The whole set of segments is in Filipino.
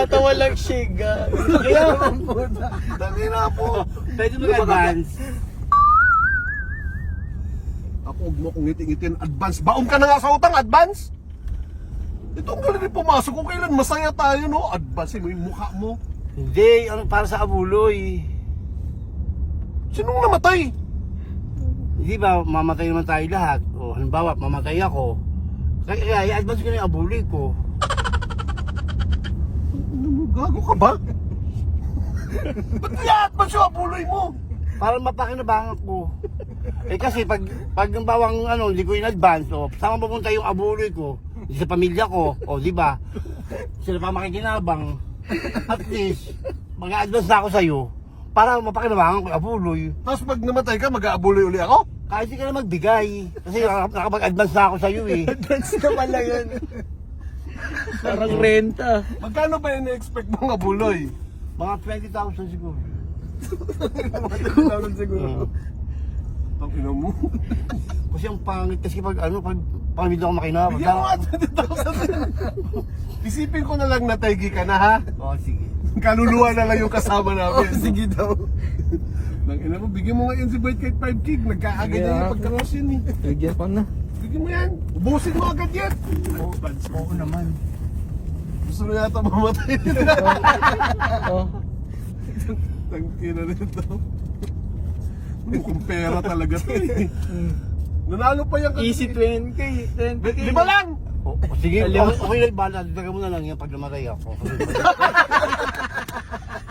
Natatawa lang siya, gag. Kaya tangina po. Pwede mag-advance. Ako, huwag mo kong ngiti-ngitin. Advance. Baon ka na nga sa utang, advance. Ito ang galing pumasok kung kailan masaya tayo, no? Advance mo yung mukha mo. Hindi, ano, para sa abuloy. Sinong namatay? Hindi ba, mamatay naman tayo lahat. O, halimbawa, mamatay ako. Kaya, i-advance ko na yung abuloy ko. Gago ka ba? Ba't i-advance yung abuloy mo? Para mapakinabangan ko. Eh kasi pag ang bawang ano, hindi ko in-advance, o saan mapupunta yung abuloy ko? Sa pamilya ko, o di ba? Sila pa makikinabang. At least, mag-advance na ako sa'yo para mapakinabangan ko yung abuloy. Tapos pag namatay ka, mag-aabuloy uli ako? Kahit hindi ka na magbigay. Kasi nakapag-advance na ako sa'yo eh. Advance na pala yun. Parang renta. Magkano ba yung na-expect mong abuloy? Mga 20,000 siguro. Tawag siguro. Ang ina mo. Kasi ang pangit kasi pag ano, pag hindi ako makinabang. Bigyan mo nga 20,000. Isipin ko na lang na tegi ka na, ha? Oo, sige. Kaluluwa na lang yung kasama namin. Sige daw. Nang ina mo, bigyan mo nga yun si Boyd kahit 5 gig. Nagkaagad Sige, na yung ha? pagkakos yun eh. Nagyan pa na. Bigyan mo yan. Ubusin mo agad yan. Oo naman. Gusto na yata mamatay. Oh. Tangkina nito. Mukhang pera talaga to eh. Nanalo pa yan. Easy 20k. 20k. Lima lang! O, sige, Alam mo- okay na bala. Dagdagan mo na lang yan pag namatay ako.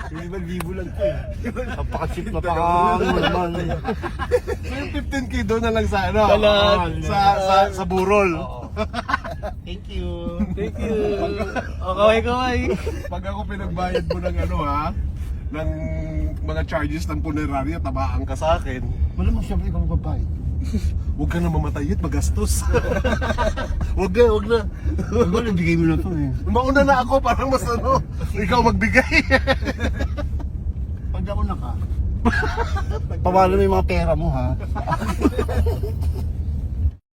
Hindi ba libo lang to eh. Napaka-cheap, napaka-ano naman. So yung 15k doon na lang sa ano? Salat. Sa burol. Oo. Thank you. Thank you. Okay. Pag ako pinagbayad mo ng ano ha, ng mga charges ng punerarya, tabaan ka sa akin. Malamang siyempre ikaw magbabayad. Huwag ka na mamatay at magastos. Huwag na. Ano, nabigay mo na to eh. Mauna na ako, parang mas ano, ikaw magbigay. Pag ako na ka, paano mo yung mga pera mo ha?